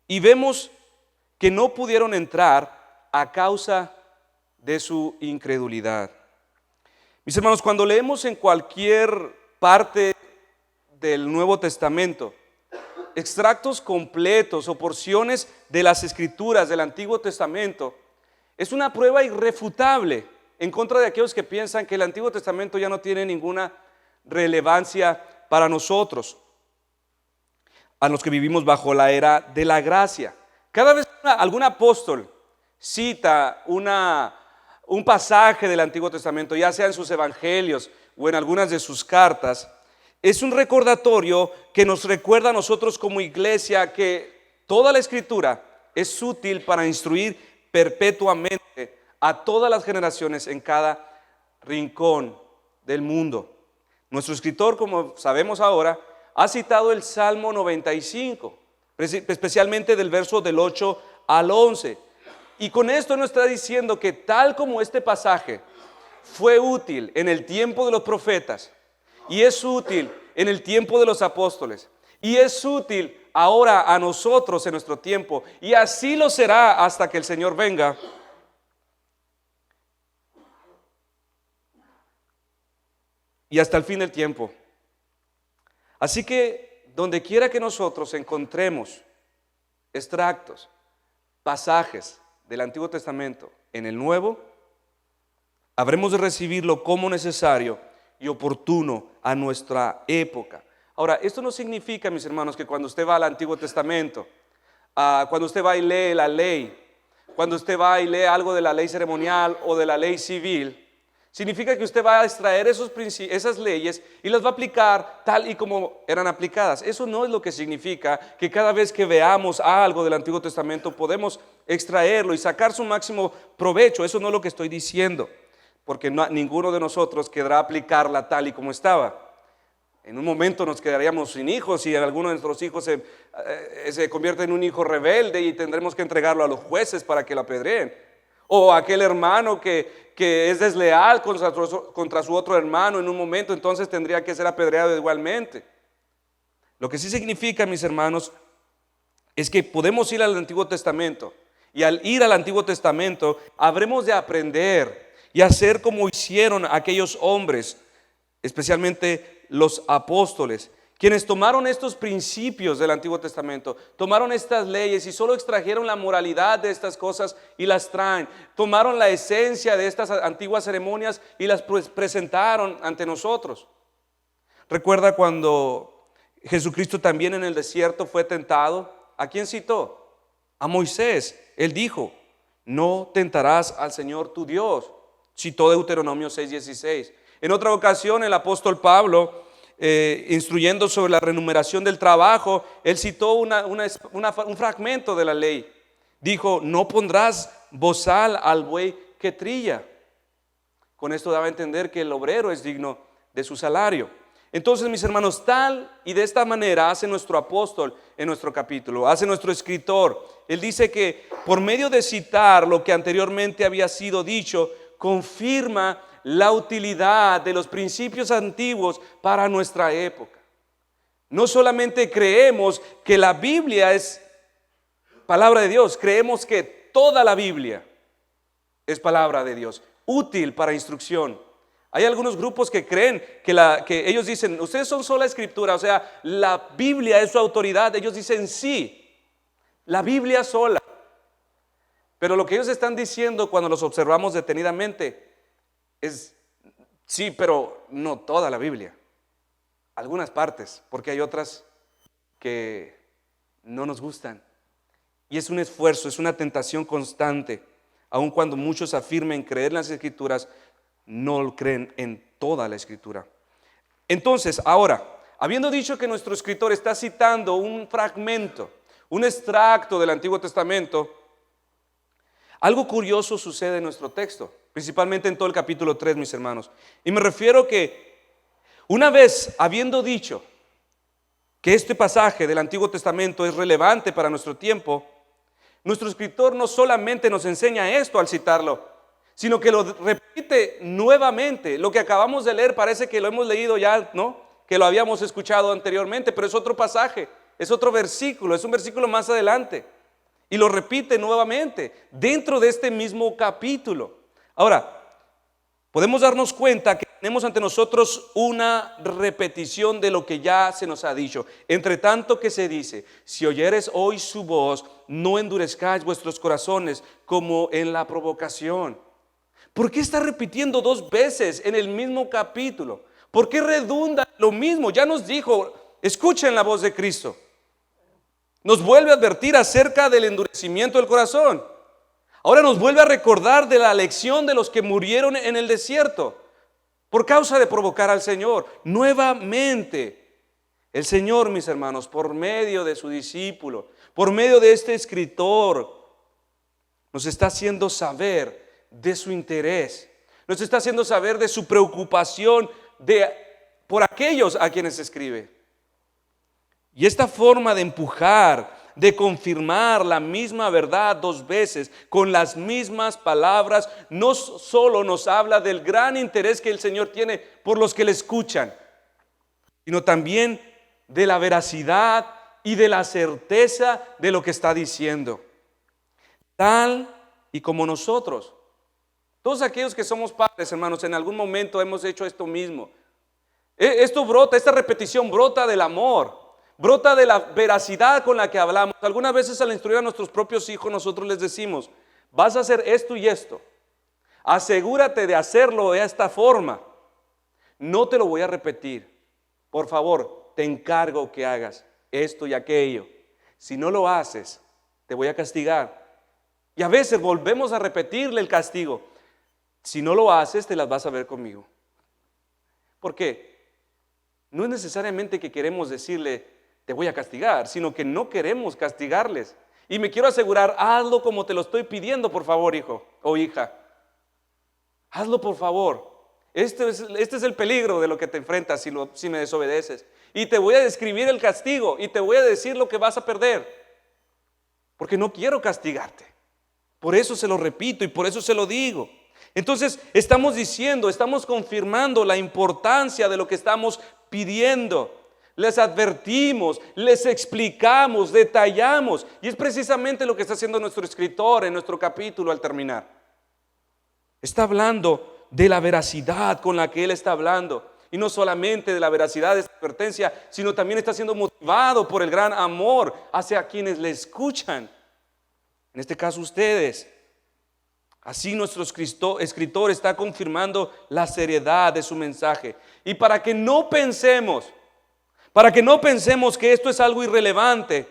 Y vemos que no pudieron entrar a causa de su incredulidad. Mis hermanos, cuando leemos en cualquier parte del Nuevo Testamento extractos completos o porciones de las Escrituras del Antiguo Testamento, es una prueba irrefutable en contra de aquellos que piensan que el Antiguo Testamento ya no tiene ninguna relevancia para nosotros, a los que vivimos bajo la era de la gracia. Cada vez algún apóstol cita un pasaje del Antiguo Testamento, ya sea en sus evangelios o en algunas de sus cartas, es un recordatorio que nos recuerda a nosotros como iglesia que toda la Escritura es útil para instruir perpetuamente a todas las generaciones en cada rincón del mundo. Nuestro escritor, como sabemos ahora, ha citado el Salmo 95, especialmente del verso del 8 al 11. Y con esto nos está diciendo que tal como este pasaje fue útil en el tiempo de los profetas, y es útil en el tiempo de los apóstoles, y es útil ahora a nosotros en nuestro tiempo, y así lo será hasta que el Señor venga, y hasta el fin del tiempo. Así que donde quiera que nosotros encontremos extractos, pasajes del Antiguo Testamento en el Nuevo, habremos de recibirlo como necesario y oportuno a nuestra época. Ahora, esto no significa, mis hermanos, que cuando usted va al Antiguo Testamento, cuando usted va y lee la ley, cuando usted va y lee algo de la ley ceremonial o de la ley civil, significa que usted va a extraer esas leyes y las va a aplicar tal y como eran aplicadas. Eso no es lo que significa que cada vez que veamos algo del Antiguo Testamento podemos extraerlo y sacar su máximo provecho. Eso no es lo que estoy diciendo, porque ninguno de nosotros querrá aplicarla tal y como estaba. En un momento nos quedaríamos sin hijos y alguno de nuestros hijos se convierte en un hijo rebelde y tendremos que entregarlo a los jueces para que lo apedreen. O aquel hermano que es desleal contra su otro hermano en un momento, entonces tendría que ser apedreado igualmente. Lo que sí significa, mis hermanos, es que podemos ir al Antiguo Testamento, y al ir al Antiguo Testamento habremos de aprender y hacer como hicieron aquellos hombres, especialmente los apóstoles, quienes tomaron estos principios del Antiguo Testamento, tomaron estas leyes y solo extrajeron la moralidad de estas cosas y las traen. Tomaron la esencia de estas antiguas ceremonias y las presentaron ante nosotros. Recuerda cuando Jesucristo también en el desierto fue tentado. ¿A quién citó? A Moisés. Él dijo: no tentarás al Señor tu Dios. Citó Deuteronomio 6:16. En otra ocasión el apóstol Pablo, instruyendo sobre la remuneración del trabajo, él citó un fragmento de la ley. Dijo: no pondrás bozal al buey que trilla. Con esto daba a entender que el obrero es digno de su salario. Entonces, mis hermanos, tal y de esta manera hace nuestro apóstol en nuestro capítulo, hace nuestro escritor. Él dice que por medio de citar lo que anteriormente había sido dicho, confirma la utilidad de los principios antiguos para nuestra época. No solamente creemos que la Biblia es palabra de Dios, creemos que toda la Biblia es palabra de Dios, útil para instrucción. Hay algunos grupos que creen que ellos dicen: ustedes son sola escritura, o sea, la Biblia es su autoridad. Ellos dicen: sí, la Biblia sola. Pero lo que ellos están diciendo cuando los observamos detenidamente es: sí, pero no toda la Biblia, algunas partes, porque hay otras que no nos gustan. Y es un esfuerzo, es una tentación constante. Aun cuando muchos afirmen creer en las Escrituras, no creen en toda la Escritura. Entonces, ahora, habiendo dicho que nuestro escritor está citando un fragmento, un extracto del Antiguo Testamento, algo curioso sucede en nuestro texto, principalmente en todo el capítulo 3, mis hermanos. Y me refiero que una vez habiendo dicho que este pasaje del Antiguo Testamento es relevante para nuestro tiempo, nuestro escritor no solamente nos enseña esto al citarlo, sino que lo repite nuevamente. Lo que acabamos de leer parece que lo hemos leído ya, ¿no? Que lo habíamos escuchado anteriormente, pero es otro pasaje, es otro versículo, es un versículo más adelante. Y lo repite nuevamente dentro de este mismo capítulo. Ahora, podemos darnos cuenta que tenemos ante nosotros una repetición de lo que ya se nos ha dicho. Entre tanto que se dice, si oyeres hoy su voz, no endurezcáis vuestros corazones como en la provocación. ¿Por qué está repitiendo 2 veces en el mismo capítulo? ¿Por qué redunda lo mismo? Ya nos dijo, escuchen la voz de Cristo. Nos vuelve a advertir acerca del endurecimiento del corazón. Ahora nos vuelve a recordar de la lección de los que murieron en el desierto por causa de provocar al Señor. Nuevamente, el Señor, mis hermanos, por medio de su discípulo, por medio de este escritor, nos está haciendo saber de su interés, nos está haciendo saber de su preocupación por aquellos a quienes escribe. Y esta forma de empujar, de confirmar la misma verdad 2 veces con las mismas palabras, no solo nos habla del gran interés que el Señor tiene por los que le escuchan, sino también de la veracidad y de la certeza de lo que está diciendo. Tal y como nosotros, todos aquellos que somos padres, hermanos, en algún momento hemos hecho esto mismo. Esto brota, esta repetición brota del amor. Brota de la veracidad con la que hablamos. Algunas veces al instruir a nuestros propios hijos nosotros les decimos, vas a hacer esto y esto. Asegúrate de hacerlo de esta forma. No te lo voy a repetir. Por favor, te encargo que hagas esto y aquello. Si no lo haces, te voy a castigar. Y a veces volvemos a repetirle el castigo. Si no lo haces, te las vas a ver conmigo. ¿Por qué? No es necesariamente que queremos decirle, te voy a castigar, sino que no queremos castigarles. Y me quiero asegurar, hazlo como te lo estoy pidiendo, por favor, hijo o hija. Hazlo, por favor. Este es el peligro de lo que te enfrentas si me desobedeces. Y te voy a describir el castigo y te voy a decir lo que vas a perder. Porque no quiero castigarte. Por eso se lo repito y por eso se lo digo. Entonces estamos diciendo, estamos confirmando la importancia de lo que estamos pidiendo. Les advertimos, les explicamos, detallamos. Y es precisamente lo que está haciendo nuestro escritor en nuestro capítulo al terminar. Está hablando de la veracidad con la que él está hablando. Y no solamente de la veracidad de esta advertencia, sino también está siendo motivado por el gran amor hacia quienes le escuchan. En este caso ustedes. Así nuestro escritor está confirmando la seriedad de su mensaje. Y para que no pensemos que esto es algo irrelevante,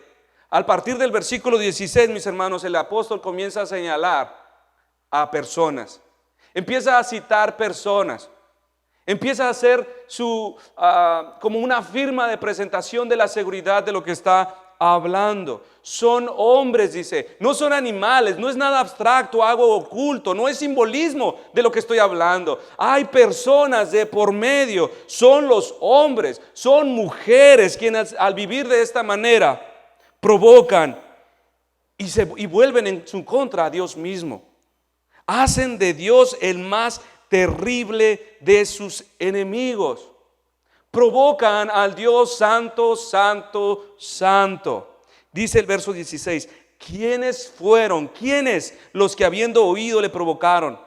al partir del versículo 16, mis hermanos, el apóstol comienza a señalar a personas. Empieza a citar personas. Empieza a hacer como una firma de presentación de la seguridad de lo que está hablando. Son hombres, dice, no son animales, no es nada abstracto, algo oculto, no es simbolismo de lo que estoy hablando. Hay personas de por medio, son los hombres, son mujeres quienes al vivir de esta manera provocan y vuelven en su contra a Dios mismo. Hacen de Dios el más terrible de sus enemigos. Provocan al Dios santo, santo, santo. Dice el verso 16, ¿quiénes fueron? ¿Quiénes los que habiendo oído le provocaron?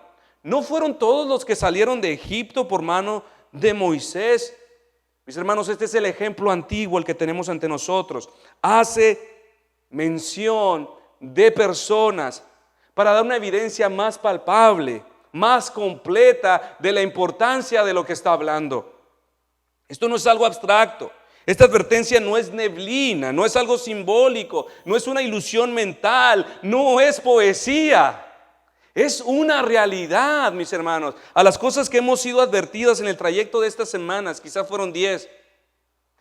¿No fueron todos los que salieron de Egipto por mano de Moisés? Mis hermanos, este es el ejemplo antiguo el que tenemos ante nosotros. Hace mención de personas para dar una evidencia más palpable, más completa de la importancia de lo que está hablando. Esto no es algo abstracto. Esta advertencia no es neblina, no es algo simbólico, no es una ilusión mental, no es poesía. Es una realidad, mis hermanos. A las cosas que hemos sido advertidas en el trayecto de estas semanas, quizás fueron 10.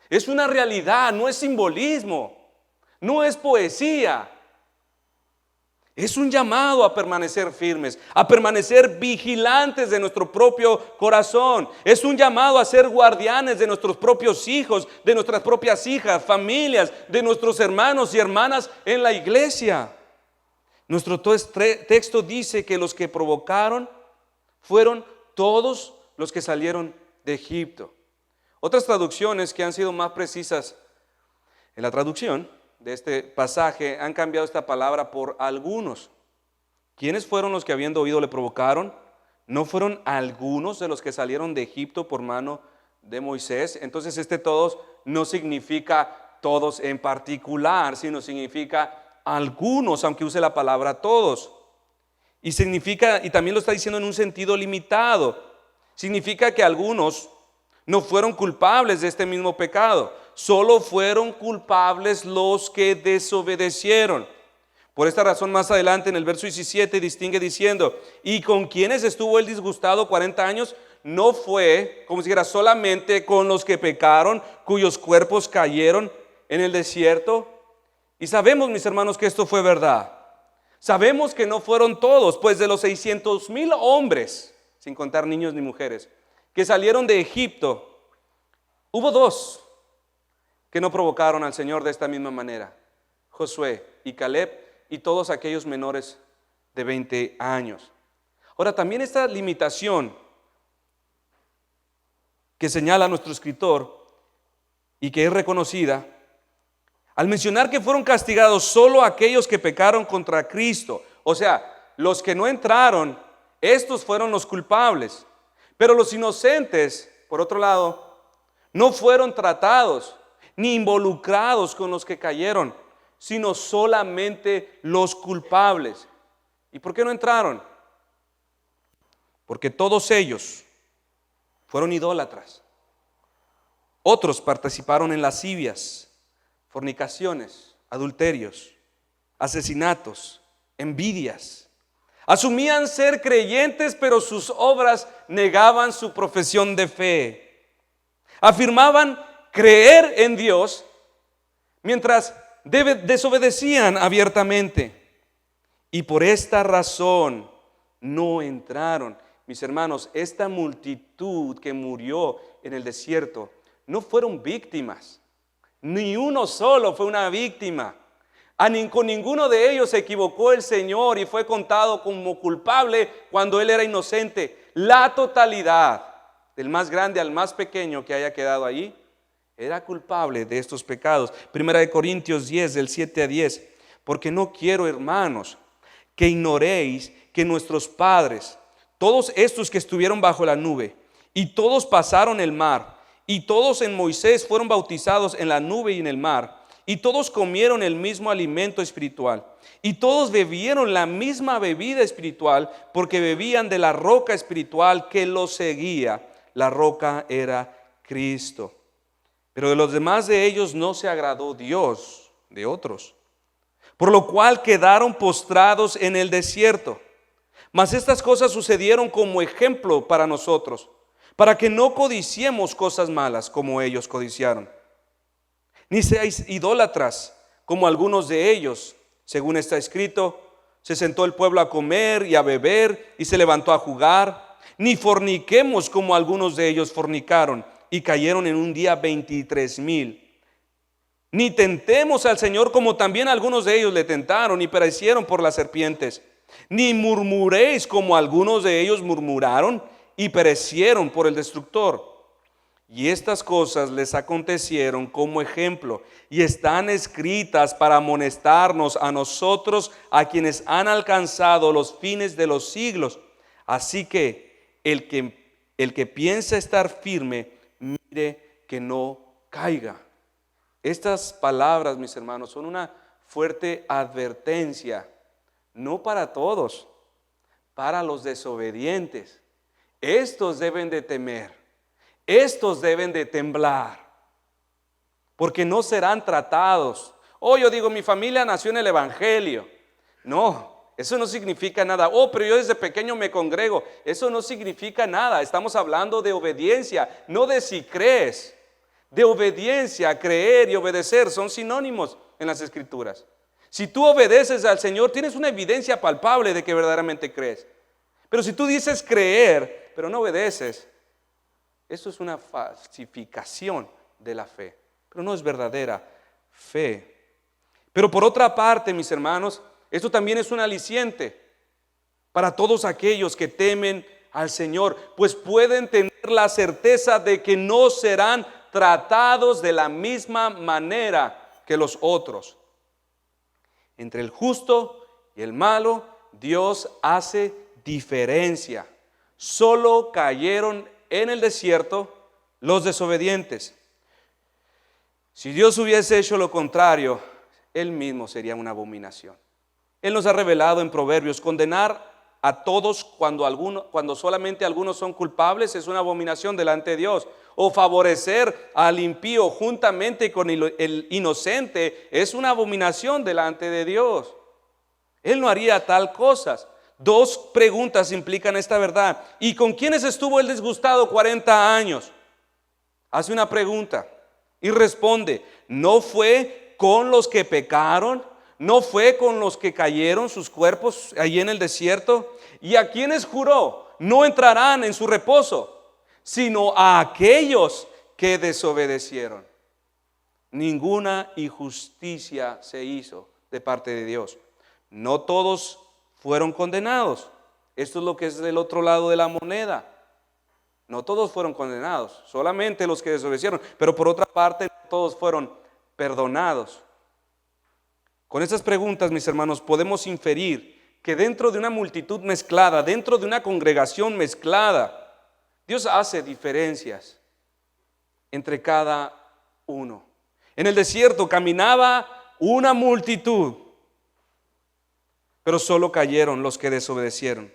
Es una realidad, no es simbolismo, no es poesía. Es un llamado a permanecer firmes, a permanecer vigilantes de nuestro propio corazón. Es un llamado a ser guardianes de nuestros propios hijos, de nuestras propias hijas, familias, de nuestros hermanos y hermanas en la iglesia. Nuestro texto dice que los que provocaron fueron todos los que salieron de Egipto. Otras traducciones que han sido más precisas en la traducción de este pasaje han cambiado esta palabra por algunos. ¿Quiénes fueron los que habiendo oído le provocaron? ¿No fueron algunos de los que salieron de Egipto por mano de Moisés? Entonces todos no significa todos en particular, sino significa algunos, aunque use la palabra todos. Y significa, y también lo está diciendo en un sentido limitado, significa que algunos no fueron culpables de este mismo pecado, solo fueron culpables los que desobedecieron. Por esta razón, más adelante en el verso 17 distingue diciendo: y con quienes estuvo él disgustado 40 años, no fue, como si dijera, solamente con los que pecaron, cuyos cuerpos cayeron en el desierto. Y sabemos, mis hermanos, que esto fue verdad. Sabemos que no fueron todos, pues de los 600,000 hombres, sin contar niños ni mujeres, que salieron de Egipto, hubo 2 que no provocaron al Señor de esta misma manera: Josué y Caleb, y todos aquellos menores de 20 años. Ahora, también esta limitación que señala nuestro escritor y que es reconocida, al mencionar que fueron castigados solo aquellos que pecaron contra Cristo, o sea, los que no entraron, estos fueron los culpables, pero los inocentes, por otro lado, no fueron tratados ni involucrados con los que cayeron, sino solamente los culpables. ¿Y por qué no entraron? Porque todos ellos fueron idólatras. Otros participaron en lascivias, fornicaciones, adulterios, asesinatos, envidias. Asumían ser creyentes, pero sus obras negaban su profesión de fe. Afirmaban creer en Dios, mientras desobedecían abiertamente. Y por esta razón no entraron. Mis hermanos, esta multitud que murió en el desierto no fueron víctimas. Ni uno solo fue una víctima. Con ninguno de ellos se equivocó el Señor y fue contado como culpable cuando él era inocente. La totalidad, del más grande al más pequeño que haya quedado allí, era culpable de estos pecados. Primera de Corintios 10, del 7 a 10. Porque no quiero, hermanos, que ignoréis que nuestros padres, todos estos que estuvieron bajo la nube, y todos pasaron el mar, y todos en Moisés fueron bautizados en la nube y en el mar, y todos comieron el mismo alimento espiritual, y todos bebieron la misma bebida espiritual, porque bebían de la roca espiritual que los seguía. La roca era Cristo. Pero de los demás de ellos no se agradó Dios de otros, por lo cual quedaron postrados en el desierto. Mas estas cosas sucedieron como ejemplo para nosotros, para que no codiciemos cosas malas como ellos codiciaron. Ni seáis idólatras como algunos de ellos. Según está escrito: se sentó el pueblo a comer y a beber y se levantó a jugar. Ni forniquemos como algunos de ellos fornicaron y cayeron en un día 23,000. Ni tentemos al Señor como también algunos de ellos le tentaron y perecieron por las serpientes. Ni murmuréis como algunos de ellos murmuraron y perecieron por el destructor. Y estas cosas les acontecieron como ejemplo y están escritas para amonestarnos a nosotros, a quienes han alcanzado los fines de los siglos. Así que el que piensa estar firme, mire que no caiga. Estas palabras, mis hermanos, son una fuerte advertencia, no para todos, para los desobedientes. Estos deben de temer, estos deben de temblar, porque no serán tratados. Yo digo, mi familia nació en el Evangelio. No, eso no significa nada. Pero yo desde pequeño me congrego. Eso no significa nada. Estamos hablando de obediencia, no de si crees. De obediencia, creer y obedecer son sinónimos en las Escrituras. Si tú obedeces al Señor, tienes una evidencia palpable de que verdaderamente crees. Pero si tú dices creer, pero no obedeces, eso es una falsificación de la fe, pero no es verdadera fe. Pero por otra parte, mis hermanos, esto también es un aliciente para todos aquellos que temen al Señor, pues pueden tener la certeza de que no serán tratados de la misma manera que los otros. Entre el justo y el malo, Dios hace diferencia. Solo cayeron en el desierto los desobedientes. Si Dios hubiese hecho lo contrario, Él mismo sería una abominación. Él nos ha revelado en Proverbios: condenar a todos cuando solamente algunos son culpables es una abominación delante de Dios. O favorecer al impío juntamente con el inocente es una abominación delante de Dios. Él no haría tal cosas. Dos preguntas implican esta verdad. ¿Y con quiénes estuvo Él disgustado 40 años? Hace una pregunta y responde: ¿no fue con los que pecaron? ¿No fue con los que cayeron sus cuerpos allí en el desierto? ¿Y a quienes juró? No entrarán en su reposo, sino a aquellos que desobedecieron. Ninguna injusticia se hizo de parte de Dios. No todos fueron condenados. Esto es lo que es del otro lado de la moneda. No todos fueron condenados, solamente los que desobedecieron. Pero por otra parte, no todos fueron perdonados. Con estas preguntas, mis hermanos, podemos inferir que dentro de una multitud mezclada, dentro de una congregación mezclada, Dios hace diferencias entre cada uno. En el desierto caminaba una multitud, pero solo cayeron los que desobedecieron.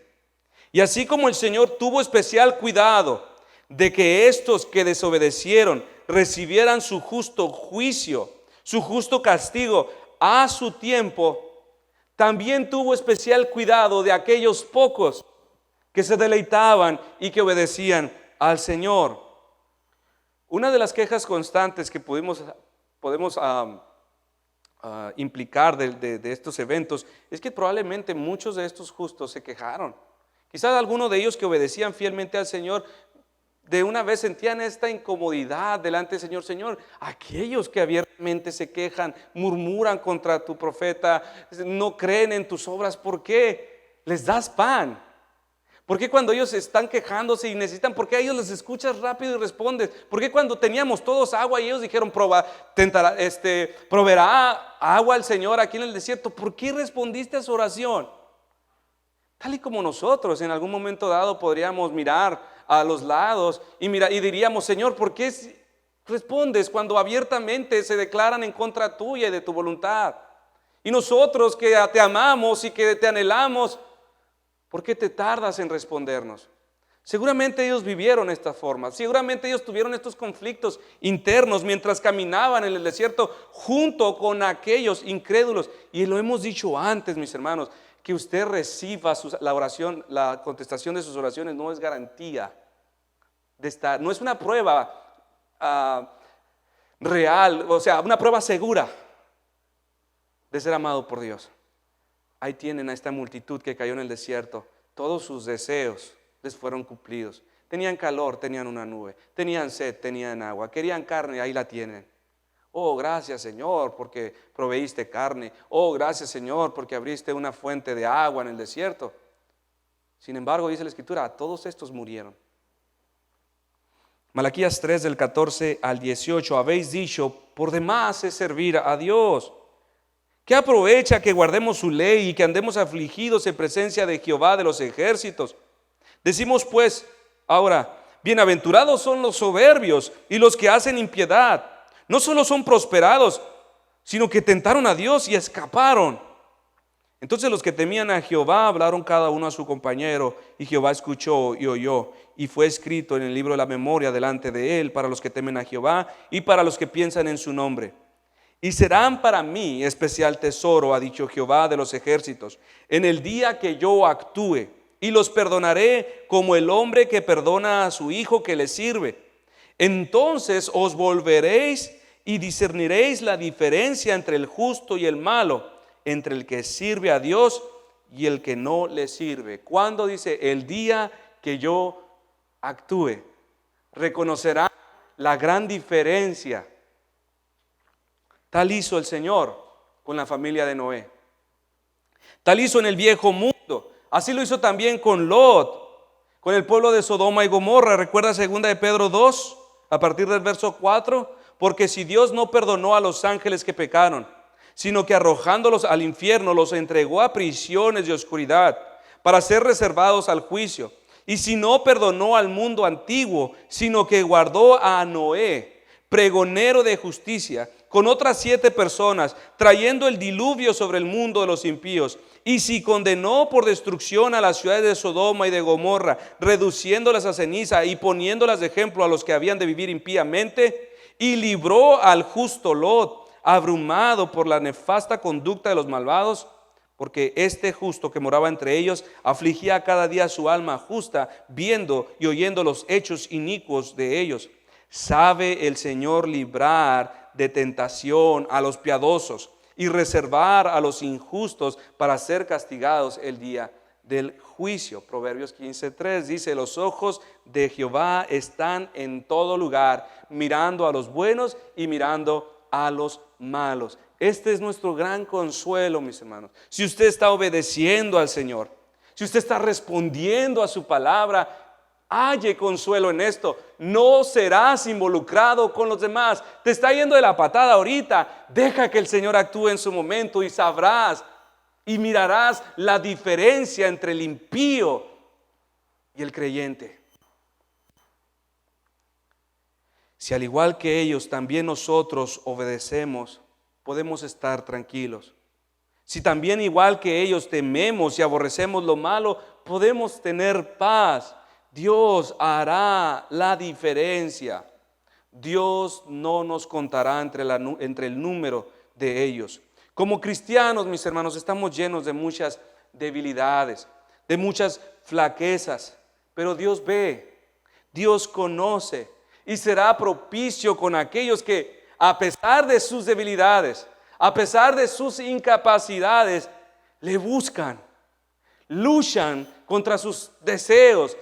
Y así como el Señor tuvo especial cuidado de que estos que desobedecieron recibieran su justo juicio, su justo castigo a su tiempo, también tuvo especial cuidado de aquellos pocos que se deleitaban y que obedecían al Señor. Una de las quejas constantes que podemos implicar de estos eventos es que probablemente muchos de estos justos se quejaron. Quizás algunos de ellos que obedecían fielmente al Señor de una vez sentían esta incomodidad delante del Señor. Señor, aquellos que abiertamente se quejan, murmuran contra tu profeta, no creen en tus obras, ¿por qué les das pan? ¿Por qué cuando ellos están quejándose y necesitan, por qué a ellos les escuchas rápido y respondes? ¿Por qué cuando teníamos todos agua y ellos dijeron, proveerá agua el Señor aquí en el desierto? ¿Por qué respondiste a su oración? Tal y como nosotros en algún momento dado podríamos mirar a los lados y diríamos: Señor, ¿por qué respondes cuando abiertamente se declaran en contra tuya y de tu voluntad? Y nosotros que te amamos y que te anhelamos, ¿por qué te tardas en respondernos? Seguramente ellos vivieron esta forma, seguramente ellos tuvieron estos conflictos internos mientras caminaban en el desierto junto con aquellos incrédulos. Y lo hemos dicho antes, mis hermanos, que usted reciba la contestación de sus oraciones no es garantía de estar, no es una prueba real, o sea, una prueba segura de ser amado por Dios. Ahí tienen a esta multitud que cayó en el desierto. Todos sus deseos les fueron cumplidos. Tenían calor, tenían una nube. Tenían sed, tenían agua. Querían carne, ahí la tienen. Oh, gracias, Señor, porque proveíste carne. Oh, gracias, Señor, porque abriste una fuente de agua en el desierto. Sin embargo, dice la Escritura, todos estos murieron. Malaquías 3, del 14 al 18, habéis dicho: por demás es servir a Dios. ¿Qué aprovecha que guardemos su ley y que andemos afligidos en presencia de Jehová de los ejércitos? Decimos pues ahora: bienaventurados son los soberbios y los que hacen impiedad. No solo son prosperados, sino que tentaron a Dios y escaparon. Entonces los que temían a Jehová hablaron cada uno a su compañero, y Jehová escuchó y oyó, y fue escrito en el libro de la memoria delante de él para los que temen a Jehová y para los que piensan en su nombre. Y serán para mí especial tesoro, ha dicho Jehová de los ejércitos, en el día que yo actúe, y los perdonaré como el hombre que perdona a su hijo que le sirve. Entonces os volveréis y discerniréis la diferencia entre el justo y el malo, entre el que sirve a Dios y el que no le sirve. Cuando dice el día que yo actúe, reconocerá la gran diferencia. Tal hizo el Señor con la familia de Noé. Tal hizo en el viejo mundo. Así lo hizo también con Lot, con el pueblo de Sodoma y Gomorra. Recuerda 2 de Pedro 2, a partir del verso 4. Porque si Dios no perdonó a los ángeles que pecaron, sino que arrojándolos al infierno los entregó a prisiones de oscuridad para ser reservados al juicio. Y si no perdonó al mundo antiguo, sino que guardó a Noé, pregonero de justicia, con otras 7 personas, trayendo el diluvio sobre el mundo de los impíos. Y si condenó por destrucción a las ciudades de Sodoma y de Gomorra, reduciéndolas a ceniza y poniéndolas de ejemplo a los que habían de vivir impíamente, y libró al justo Lot, abrumado por la nefasta conducta de los malvados, porque este justo que moraba entre ellos afligía cada día su alma justa, viendo y oyendo los hechos inicuos de ellos. Sabe el Señor librar de tentación a los piadosos y reservar a los injustos para ser castigados el día del juicio. Proverbios 15:3 dice: los ojos de Jehová están en todo lugar, mirando a los buenos y mirando a los malos. Este es nuestro gran consuelo, mis hermanos. Si usted está obedeciendo al Señor, si usted está respondiendo a su palabra, halle consuelo en esto. No serás involucrado con los demás. Te está yendo de la patada ahorita. Deja que el Señor actúe en su momento y sabrás y mirarás la diferencia entre el impío y el creyente. Si al igual que ellos también nosotros obedecemos, podemos estar tranquilos. Si también igual que ellos tememos y aborrecemos lo malo, podemos tener paz. Dios hará la diferencia. Dios no nos contará entre el número de ellos. Como cristianos, mis hermanos, estamos llenos de muchas debilidades, de muchas flaquezas, pero Dios ve, Dios conoce y será propicio con aquellos que, a pesar de sus debilidades, a pesar de sus incapacidades, le buscan, luchan contra sus deseos.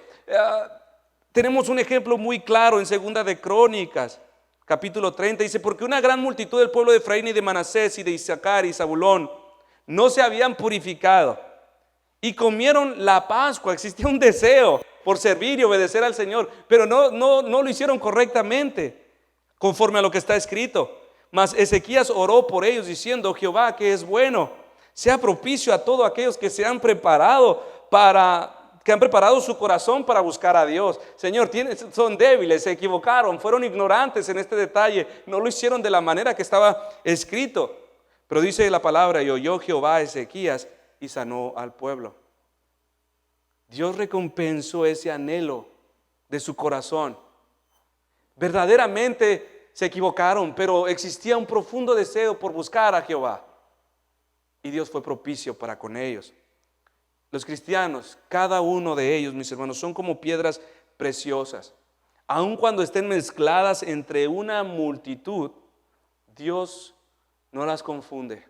Tenemos un ejemplo muy claro en 2 de Crónicas, capítulo 30, dice: porque una gran multitud del pueblo de Efraín y de Manasés y de Isaacar y Zabulón no se habían purificado y comieron la Pascua. Existía un deseo por servir y obedecer al Señor, pero no lo hicieron correctamente, conforme a lo que está escrito. Mas Ezequías oró por ellos diciendo: Jehová, que es bueno, sea propicio a todos aquellos que se han preparado su corazón para buscar a Dios. Señor, son débiles, se equivocaron, fueron ignorantes en este detalle, no lo hicieron de la manera que estaba escrito. Pero dice la palabra: y oyó Jehová a Ezequías y sanó al pueblo. Dios recompensó ese anhelo de su corazón. Verdaderamente se equivocaron, pero existía un profundo deseo por buscar a Jehová, y Dios fue propicio para con ellos. Los cristianos, cada uno de ellos, mis hermanos, son como piedras preciosas. Aun cuando estén mezcladas entre una multitud, Dios no las confunde.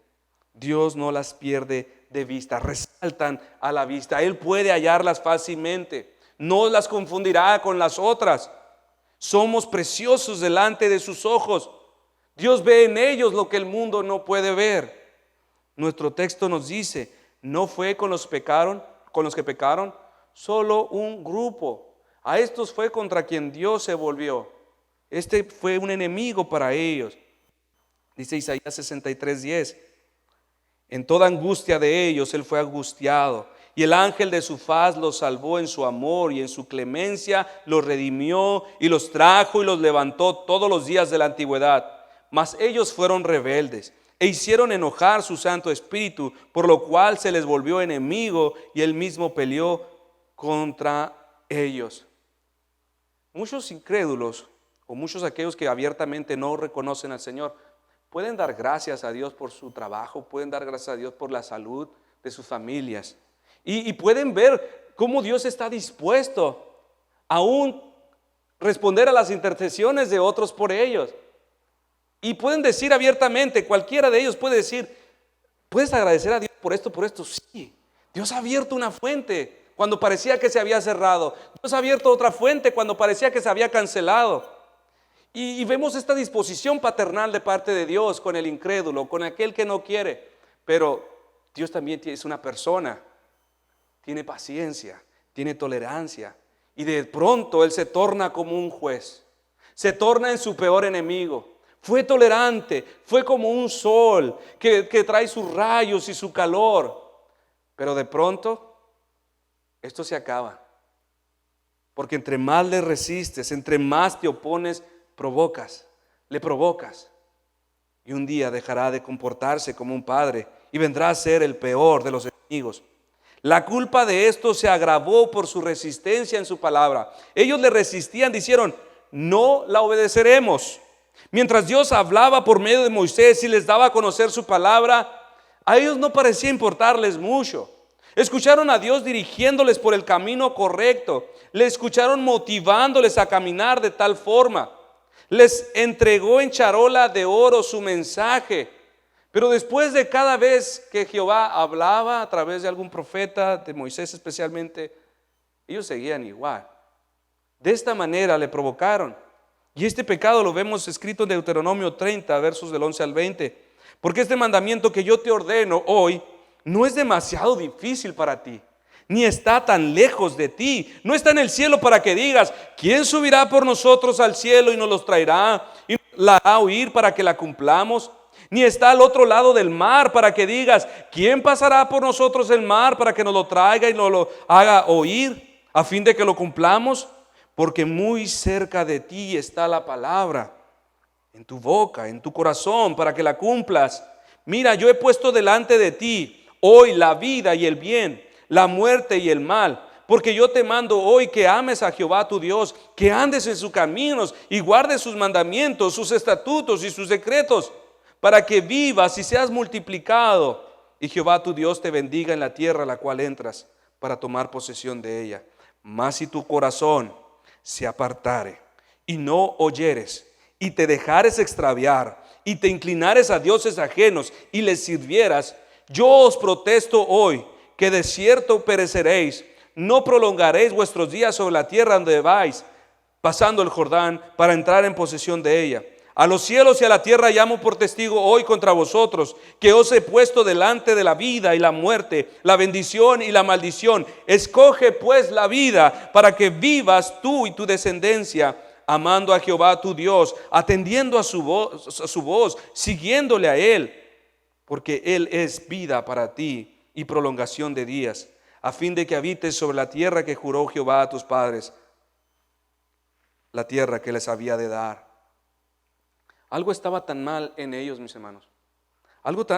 Dios no las pierde de vista, resaltan a la vista. Él puede hallarlas fácilmente, no las confundirá con las otras. Somos preciosos delante de sus ojos. Dios ve en ellos lo que el mundo no puede ver. Nuestro texto nos dice: no fue con los que pecaron, solo un grupo. A estos fue contra quien Dios se volvió. Este fue un enemigo para ellos. Dice Isaías 63:10: en toda angustia de ellos Él fue angustiado, y el ángel de su faz los salvó en su amor, y en su clemencia los redimió, y los trajo y los levantó todos los días de la antigüedad. Mas ellos fueron rebeldes e hicieron enojar su Santo Espíritu, por lo cual se les volvió enemigo, y Él mismo peleó contra ellos. Muchos incrédulos, o muchos aquellos que abiertamente no reconocen al Señor, pueden dar gracias a Dios por su trabajo, pueden dar gracias a Dios por la salud de sus familias, y pueden ver cómo Dios está dispuesto aún responder a las intercesiones de otros por ellos. Y pueden decir abiertamente, cualquiera de ellos puede decir: ¿puedes agradecer a Dios por esto, por esto? Sí, Dios ha abierto una fuente cuando parecía que se había cerrado. Dios ha abierto otra fuente cuando parecía que se había cancelado. Y vemos esta disposición paternal de parte de Dios con el incrédulo, con aquel que no quiere. Pero Dios también es una persona, tiene paciencia, tiene tolerancia. Y de pronto Él se torna como un juez, se torna en su peor enemigo. Fue tolerante, fue como un sol que trae sus rayos y su calor. Pero de pronto, esto se acaba. Porque entre más le resistes, entre más te opones, le provocas. Y un día dejará de comportarse como un padre y vendrá a ser el peor de los enemigos. La culpa de esto se agravó por su resistencia en su palabra. Ellos le resistían, dijeron, no la obedeceremos. Mientras Dios hablaba por medio de Moisés y les daba a conocer su palabra, a ellos no parecía importarles mucho. Escucharon a Dios dirigiéndoles por el camino correcto. Le escucharon motivándoles a caminar de tal forma. Les entregó en charola de oro su mensaje. Pero después de cada vez que Jehová hablaba a través de algún profeta, de Moisés especialmente, ellos seguían igual. De esta manera le provocaron. Y este pecado lo vemos escrito en Deuteronomio 30, versos del 11 al 20. Porque este mandamiento que yo te ordeno hoy no es demasiado difícil para ti, ni está tan lejos de ti. No está en el cielo para que digas, ¿quién subirá por nosotros al cielo y nos los traerá y la hará oír para que la cumplamos? Ni está al otro lado del mar para que digas, ¿quién pasará por nosotros el mar para que nos lo traiga y nos lo haga oír a fin de que lo cumplamos? Porque muy cerca de ti está la palabra, en tu boca, en tu corazón, para que la cumplas. Mira, yo he puesto delante de ti hoy la vida y el bien, la muerte y el mal. Porque yo te mando hoy que ames a Jehová tu Dios, que andes en sus caminos y guardes sus mandamientos, sus estatutos y sus decretos, para que vivas y seas multiplicado, y Jehová tu Dios te bendiga en la tierra a la cual entras para tomar posesión de ella. Mas si tu corazón se apartare y no oyeres, y te dejares extraviar, y te inclinares a dioses ajenos y les sirvieras, yo os protesto hoy que de cierto pereceréis. No prolongaréis vuestros días sobre la tierra donde vais, pasando el Jordán para entrar en posesión de ella. A los cielos y a la tierra llamo por testigo hoy contra vosotros, que os he puesto delante de la vida y la muerte, la bendición y la maldición. Escoge pues la vida para que vivas tú y tu descendencia, amando a Jehová tu Dios, atendiendo a su voz, siguiéndole a Él, porque Él es vida para ti y prolongación de días, a fin de que habites sobre la tierra que juró Jehová a tus padres, la tierra que les había de dar. Algo estaba tan mal en ellos, mis hermanos.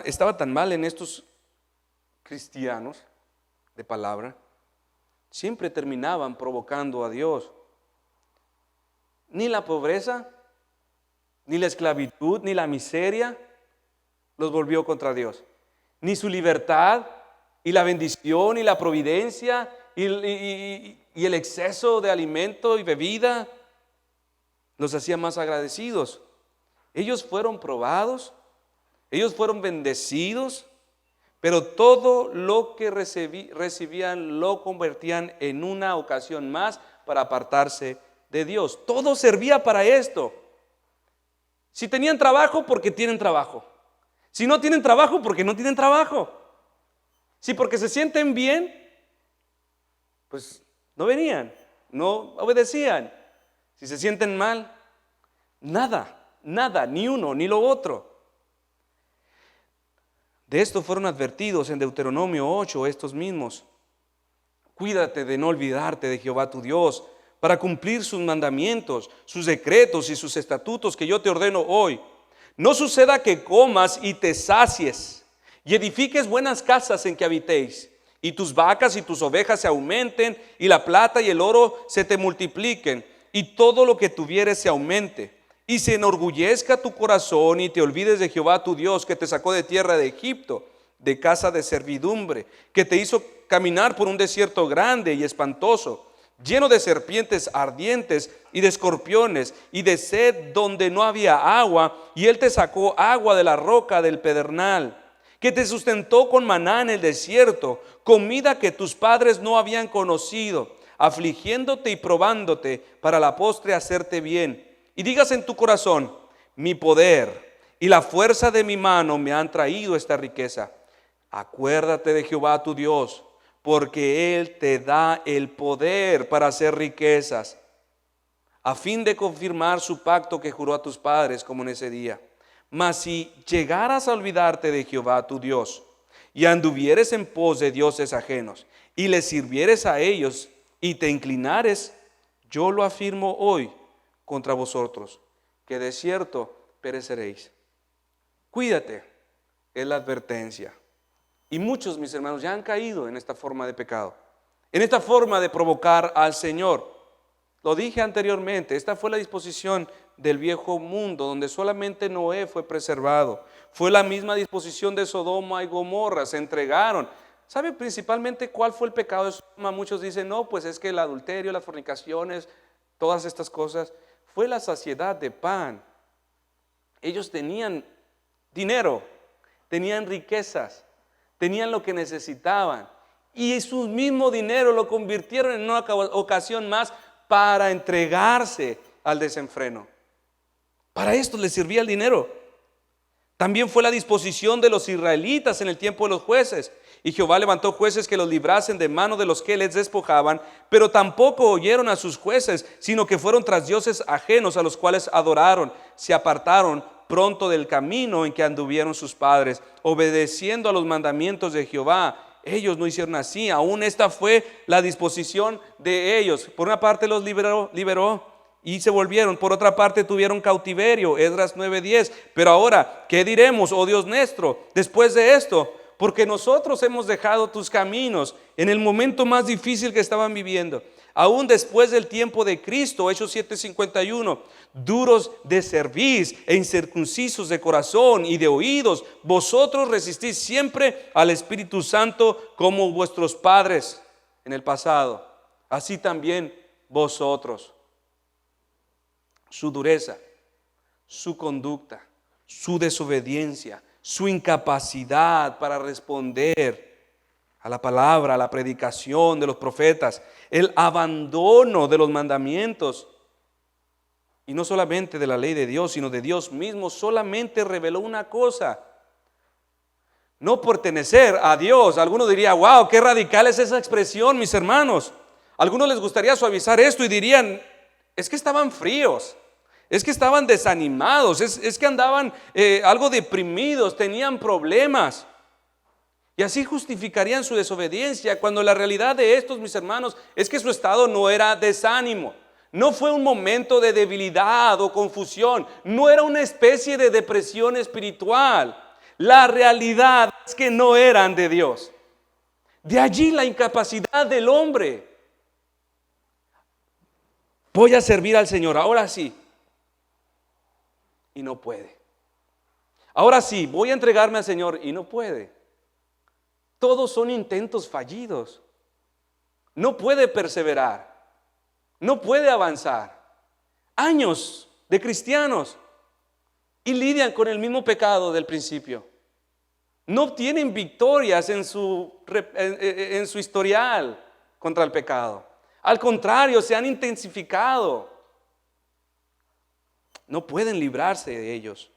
Estaba tan mal en estos cristianos de palabra. Siempre terminaban provocando a Dios. Ni la pobreza, ni la esclavitud, ni la miseria los volvió contra Dios. Ni su libertad, y la bendición, y la providencia, y el exceso de alimento y bebida los hacía más agradecidos. Ellos fueron probados, ellos fueron bendecidos, pero todo lo que recibían lo convertían en una ocasión más para apartarse de Dios. Todo servía para esto. Si tenían trabajo, porque tienen trabajo. Si no tienen trabajo, porque no tienen trabajo. Si porque se sienten bien, pues no venían, no obedecían. Si se sienten mal, nada, ni uno, ni lo otro. De esto fueron advertidos en Deuteronomio 8 estos mismos. Cuídate de no olvidarte de Jehová tu Dios, para cumplir sus mandamientos, sus decretos y sus estatutos que yo te ordeno hoy. No suceda que comas y te sacies, y edifiques buenas casas en que habitéis, y tus vacas y tus ovejas se aumenten, y la plata y el oro se te multipliquen, y todo lo que tuvieres se aumente, y se enorgullezca tu corazón, y te olvides de Jehová tu Dios, que te sacó de tierra de Egipto, de casa de servidumbre, que te hizo caminar por un desierto grande y espantoso, lleno de serpientes ardientes y de escorpiones, y de sed donde no había agua, y Él te sacó agua de la roca del pedernal, que te sustentó con maná en el desierto, comida que tus padres no habían conocido, afligiéndote y probándote para la postre hacerte bien. Y digas en tu corazón, mi poder y la fuerza de mi mano me han traído esta riqueza. Acuérdate de Jehová tu Dios, porque Él te da el poder para hacer riquezas. a fin de confirmar su pacto que juró a tus padres como en ese día. Mas si llegaras a olvidarte de Jehová tu Dios, y anduvieres en pos de dioses ajenos, y les sirvieres a ellos, y te inclinares, yo lo afirmo hoy contra vosotros, que de cierto pereceréis. Cuídate, es la advertencia. Y muchos, mis hermanos, ya han caído en esta forma de pecado, en esta forma de provocar al Señor. Lo dije anteriormente, esta fue la disposición del viejo mundo, donde solamente Noé fue preservado. Fue la misma disposición de Sodoma y Gomorra, se entregaron. ¿Sabe principalmente cuál fue el pecado de Sodoma? Muchos dicen, no, pues es que el adulterio, las fornicaciones, todas estas cosas, fue la saciedad de pan. Ellos tenían dinero, tenían riquezas, tenían lo que necesitaban, y su mismo dinero lo convirtieron en una ocasión más para entregarse al desenfreno. Para esto les servía el dinero. También fue la disposición de los israelitas en el tiempo de los jueces. Y Jehová levantó jueces que los librasen de mano de los que les despojaban, pero tampoco oyeron a sus jueces, sino que fueron tras dioses ajenos a los cuales adoraron. Se apartaron pronto del camino en que anduvieron sus padres, obedeciendo a los mandamientos de Jehová. Ellos no hicieron así. Aún esta fue la disposición de ellos. Por una parte los liberó y se volvieron. Por otra parte tuvieron cautiverio, Esdras 9:10. Pero ahora, ¿qué diremos, oh Dios nuestro, después de esto? Porque nosotros hemos dejado tus caminos en el momento más difícil que estaban viviendo. Aún después del tiempo de Cristo, Hechos 7:51, duros de cerviz e incircuncisos de corazón y de oídos, vosotros resistís siempre al Espíritu Santo como vuestros padres en el pasado. Así también vosotros. Su dureza, su conducta, su desobediencia, su incapacidad para responder a la palabra, a la predicación de los profetas, el abandono de los mandamientos, y no solamente de la ley de Dios, sino de Dios mismo, solamente reveló una cosa: no pertenecer a Dios. Algunos dirían, wow, qué radical es esa expresión, mis hermanos. A algunos les gustaría suavizar esto y dirían, es que estaban fríos, es que estaban desanimados, es que andaban algo deprimidos, tenían problemas. Y así justificarían su desobediencia, cuando la realidad de estos, mis hermanos, es que su estado no era desánimo. No fue un momento de debilidad o confusión, no era una especie de depresión espiritual. La realidad es que no eran de Dios. De allí la incapacidad del hombre. Voy a servir al Señor, ahora sí. Y no puede. Ahora sí, voy a entregarme al Señor y no puede. Todos son intentos fallidos. No puede perseverar. No puede avanzar. Años de cristianos y lidian con el mismo pecado del principio. No obtienen victorias en su historial contra el pecado. Al contrario, se han intensificado. No pueden librarse de ellos.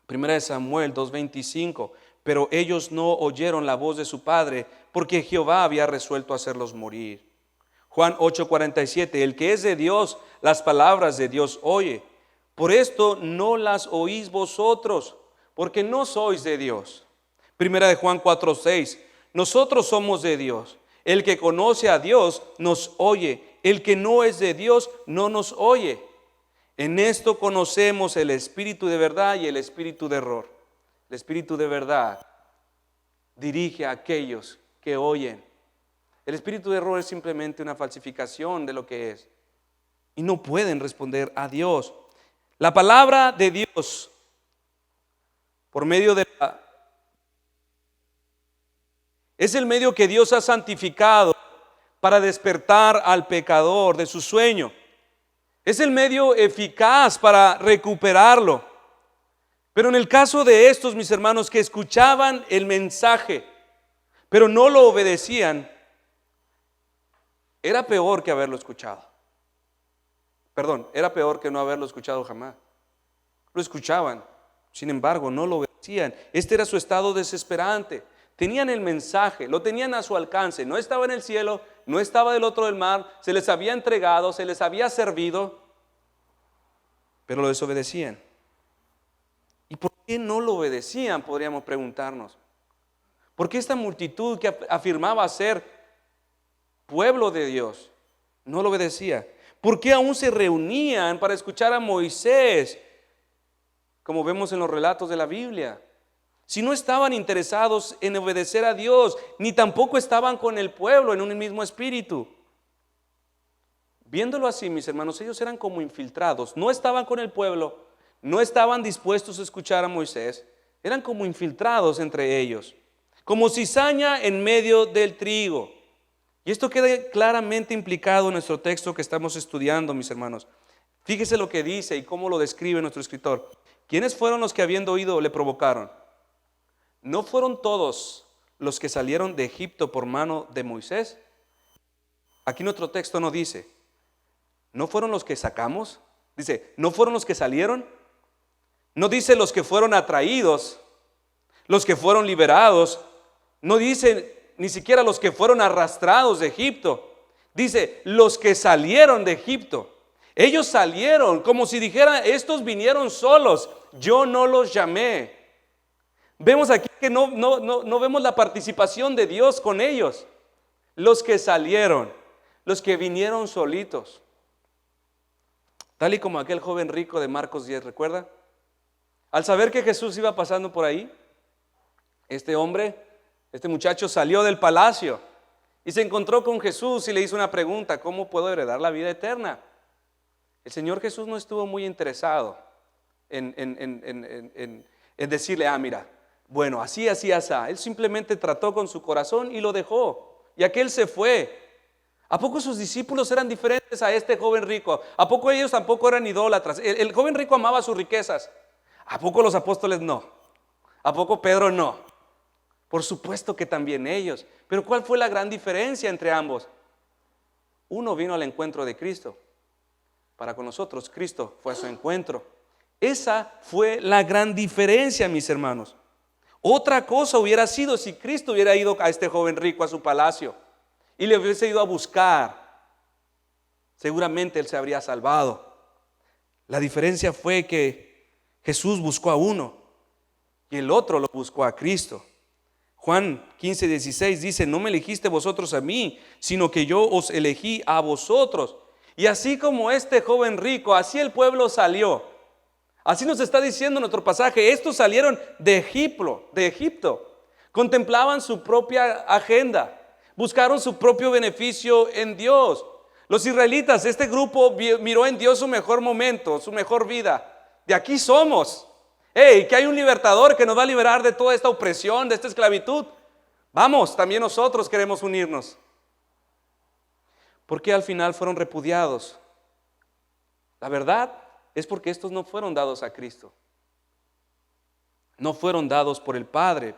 Primera de Samuel 2:25. Pero ellos no oyeron la voz de su padre, porque Jehová había resuelto hacerlos morir. Juan 8:47, el que es de Dios, las palabras de Dios oye. Por esto no las oís vosotros, porque no sois de Dios. Primera de Juan 4:6, nosotros somos de Dios. El que conoce a Dios nos oye, el que no es de Dios no nos oye. En esto conocemos el espíritu de verdad y el espíritu de error. El espíritu de verdad dirige a aquellos que oyen. El espíritu de error es simplemente una falsificación de lo que es. Y no pueden responder a Dios. La palabra de Dios, por medio de es el medio que Dios ha santificado para despertar al pecador de su sueño. Es el medio eficaz para recuperarlo. Pero en el caso de estos, mis hermanos, que escuchaban el mensaje, pero no lo obedecían, era peor que haberlo escuchado. Perdón, era peor que no haberlo escuchado jamás. Lo escuchaban, sin embargo, no lo obedecían. Este era su estado desesperante. Tenían el mensaje, lo tenían a su alcance. No estaba en el cielo, no estaba del otro del mar, se les había entregado, se les había servido, pero lo desobedecían. ¿Y por qué no lo obedecían? Podríamos preguntarnos. ¿Por qué esta multitud que afirmaba ser pueblo de Dios no lo obedecía? ¿Por qué aún se reunían para escuchar a Moisés, como vemos en los relatos de la Biblia? Si no estaban interesados en obedecer a Dios, ni tampoco estaban con el pueblo en un mismo espíritu. Viéndolo así, mis hermanos, ellos eran como infiltrados. No estaban con el pueblo, no estaban dispuestos a escuchar a Moisés. Eran como infiltrados entre ellos, como cizaña en medio del trigo. Y esto queda claramente implicado en nuestro texto que estamos estudiando, mis hermanos. Fíjese lo que dice y cómo lo describe nuestro escritor. ¿Quiénes fueron los que habiendo oído le provocaron? ¿No fueron todos los que salieron de Egipto por mano de Moisés? Aquí nuestro texto no dice, ¿no fueron los que sacamos? Dice, ¿no fueron los que salieron? No dice los que fueron atraídos, los que fueron liberados. No dice ni siquiera los que fueron arrastrados de Egipto. Dice, los que salieron de Egipto. Ellos salieron como si dijeran, estos vinieron solos, yo no los llamé. Vemos aquí que no vemos la participación de Dios con ellos. Los que salieron, los que vinieron solitos. Tal y como aquel joven rico de Marcos 10, ¿recuerda? Al saber que Jesús iba pasando por ahí, este muchacho salió del palacio y se encontró con Jesús y le hizo una pregunta: ¿cómo puedo heredar la vida eterna? El Señor Jesús no estuvo muy interesado en decirle, mira, bueno, así. Él simplemente trató con su corazón y lo dejó. Y aquel se fue. ¿A poco sus discípulos eran diferentes a este joven rico? ¿A poco ellos tampoco eran idólatras? El joven rico amaba sus riquezas. ¿A poco los apóstoles no? ¿A poco Pedro no? Por supuesto que también ellos. Pero ¿cuál fue la gran diferencia entre ambos? Uno vino al encuentro de Cristo. Para con nosotros, Cristo fue a su encuentro. Esa fue la gran diferencia, mis hermanos. Otra cosa hubiera sido si Cristo hubiera ido a este joven rico a su palacio y le hubiese ido a buscar. Seguramente él se habría salvado. La diferencia fue que Jesús buscó a uno y el otro lo buscó a Cristo. Juan 15:16 dice, no me elegiste vosotros a mí, sino que yo os elegí a vosotros. Y así como este joven rico, así el pueblo salió. Así nos está diciendo nuestro pasaje. Estos salieron de Egipto. Contemplaban su propia agenda. Buscaron su propio beneficio en Dios. Los israelitas, este grupo miró en Dios su mejor momento, su mejor vida. De aquí somos. Que hay un libertador que nos va a liberar de toda esta opresión, de esta esclavitud. Vamos, también nosotros queremos unirnos. ¿Por qué al final fueron repudiados? La verdad es porque estos no fueron dados a Cristo. No fueron dados por el Padre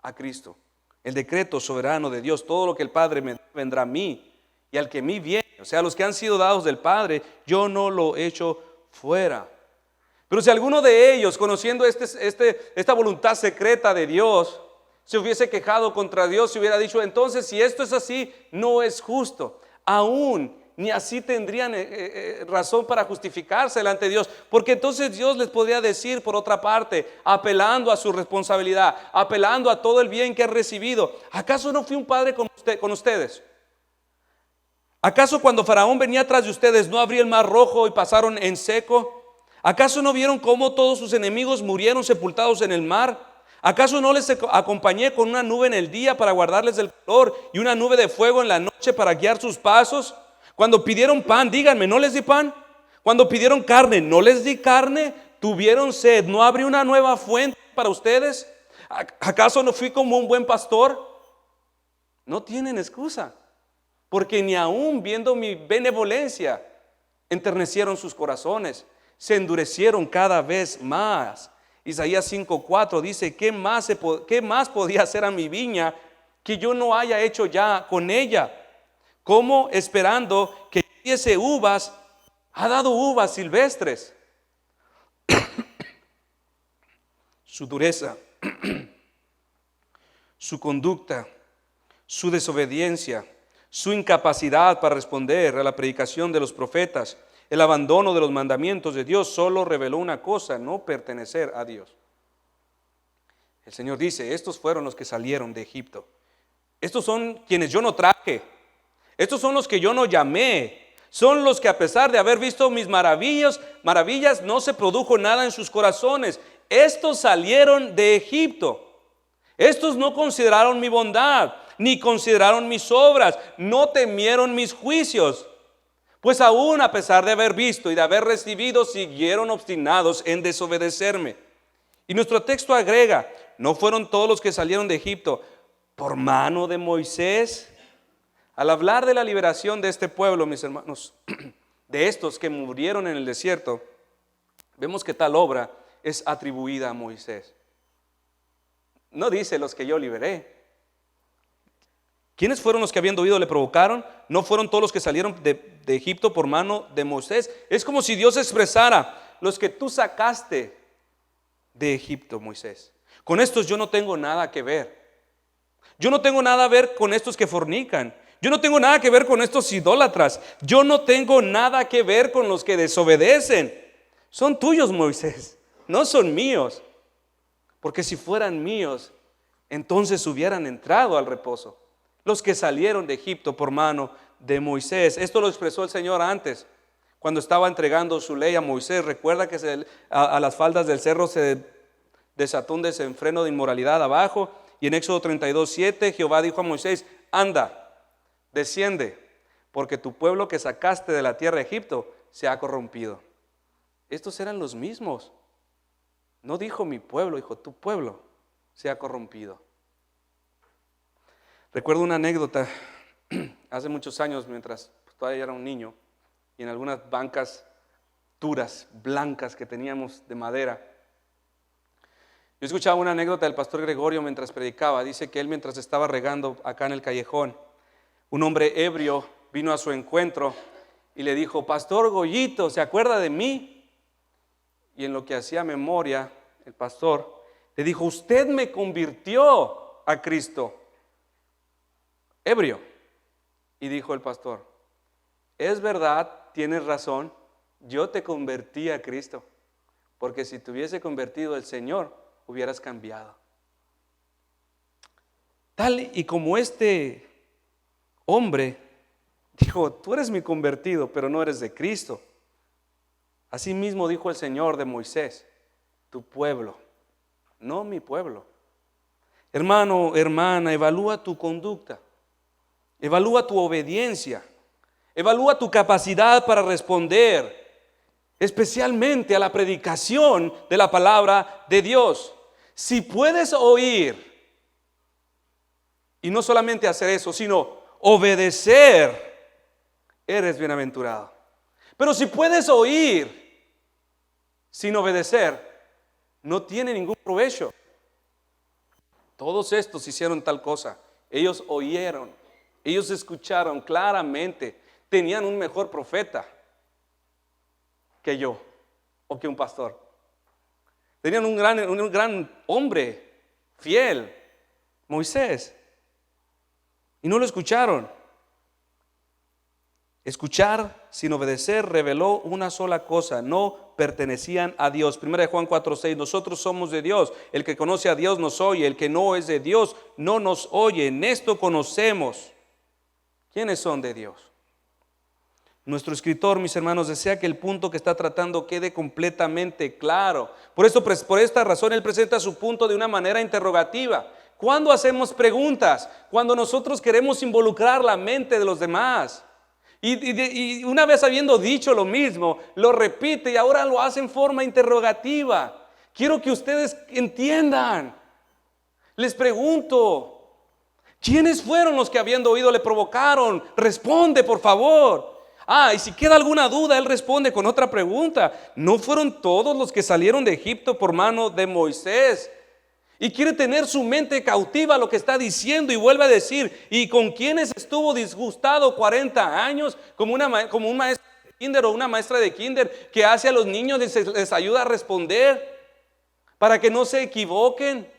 a Cristo. El decreto soberano de Dios, todo lo que el Padre me vendrá a mí y al que a mí viene, o sea, los que han sido dados del Padre, yo no lo echo fuera. Pero si alguno de ellos, conociendo esta voluntad secreta de Dios, se hubiese quejado contra Dios, se hubiera dicho, entonces si esto es así, no es justo. Aún ni así tendrían razón para justificarse delante de Dios, porque entonces Dios les podría decir por otra parte, apelando a su responsabilidad, apelando a todo el bien que han recibido, ¿acaso no fui un padre con ustedes? ¿Acaso cuando Faraón venía tras de ustedes no abrí el mar rojo y pasaron en seco? ¿Acaso no vieron cómo todos sus enemigos murieron sepultados en el mar? ¿Acaso no les acompañé con una nube en el día para guardarles el calor y una nube de fuego en la noche para guiar sus pasos? Cuando pidieron pan, díganme, ¿no les di pan? Cuando pidieron carne, ¿no les di carne? ¿Tuvieron sed? ¿No abrí una nueva fuente para ustedes? ¿Acaso no fui como un buen pastor? No tienen excusa, porque ni aún viendo mi benevolencia enternecieron sus corazones, se endurecieron cada vez más. Isaías 5:4 dice, ¿qué más podía hacer a mi viña que yo no haya hecho ya con ella? ¿Cómo esperando que diese uvas, ha dado uvas silvestres? Su dureza, su conducta, su desobediencia, su incapacidad para responder a la predicación de los profetas, el abandono de los mandamientos de Dios, solo reveló una cosa: no pertenecer a Dios. El Señor dice: estos fueron los que salieron de Egipto. Estos son quienes yo no traje. Estos son los que yo no llamé. Son los que, a pesar de haber visto mis maravillas, no se produjo nada en sus corazones. Estos salieron de Egipto. Estos no consideraron mi bondad, ni consideraron mis obras, no temieron mis juicios. Pues aún a pesar de haber visto y de haber recibido, siguieron obstinados en desobedecerme. Y nuestro texto agrega: no fueron todos los que salieron de Egipto por mano de Moisés. Al hablar de la liberación de este pueblo, mis hermanos, de estos que murieron en el desierto, vemos que tal obra es atribuida a Moisés. No dice los que yo liberé. ¿Quiénes fueron los que habiendo oído le provocaron? No fueron todos los que salieron de Egipto por mano de Moisés. Es como si Dios expresara: los que tú sacaste de Egipto, Moisés. Con estos yo no tengo nada que ver. Yo no tengo nada que ver con estos que fornican. Yo no tengo nada que ver con estos idólatras. Yo no tengo nada que ver con los que desobedecen. Son tuyos, Moisés, no son míos. Porque si fueran míos, entonces hubieran entrado al reposo. Los que salieron de Egipto por mano de Moisés. Esto lo expresó el Señor antes, cuando estaba entregando su ley a Moisés. Recuerda que a las faldas del cerro se desató un desenfreno de inmoralidad abajo. Y en Éxodo 32:7 Jehová dijo a Moisés: anda, desciende, porque tu pueblo que sacaste de la tierra de Egipto se ha corrompido. Estos eran los mismos. No dijo mi pueblo, dijo tu pueblo se ha corrompido. Recuerdo una anécdota hace muchos años, mientras todavía era un niño, y en algunas bancas duras, blancas que teníamos de madera. Yo escuchaba una anécdota del pastor Gregorio mientras predicaba. Dice que él, mientras estaba regando acá en el callejón, un hombre ebrio vino a su encuentro y le dijo: pastor Goyito, ¿se acuerda de mí? Y en lo que hacía memoria, el pastor le dijo: usted me convirtió a Cristo. Ebrio. Y dijo el pastor: es verdad, tienes razón, yo te convertí a Cristo, porque si te hubiese convertido el Señor, hubieras cambiado. Tal y como este hombre dijo: tú eres mi convertido, pero no eres de Cristo. Así mismo dijo el Señor de Moisés: tu pueblo, no mi pueblo. Hermano, hermana, evalúa tu conducta, evalúa tu obediencia, evalúa tu capacidad para responder, especialmente a la predicación de la palabra de Dios. Si puedes oír y no solamente hacer eso, sino obedecer, eres bienaventurado. Pero si puedes oír sin obedecer, no tiene ningún provecho. Todos estos hicieron tal cosa. Ellos oyeron, ellos escucharon claramente, tenían un mejor profeta que yo o que un pastor. Tenían un gran hombre fiel, Moisés, y no lo escucharon. Escuchar sin obedecer reveló una sola cosa: no pertenecían a Dios. Primera de Juan 4:6: nosotros somos de Dios, el que conoce a Dios nos oye, el que no es de Dios no nos oye. En esto conocemos quiénes son de Dios. Nuestro escritor, mis hermanos, desea que el punto que está tratando quede completamente claro. Por esta razón, él presenta su punto de una manera interrogativa. ¿Cuándo hacemos preguntas? Cuando nosotros queremos involucrar la mente de los demás. Y una vez habiendo dicho lo mismo, lo repite y ahora lo hace en forma interrogativa. Quiero que ustedes entiendan. Les pregunto: ¿quiénes fueron los que habiendo oído le provocaron? Responde, por favor. Y si queda alguna duda, él responde con otra pregunta: ¿no fueron todos los que salieron de Egipto por mano de Moisés? Y quiere tener su mente cautiva a lo que está diciendo y vuelve a decir: ¿y con quiénes estuvo disgustado 40 años? Como un maestro de kinder o una maestra de kinder que hace a los niños, les ayuda a responder para que no se equivoquen.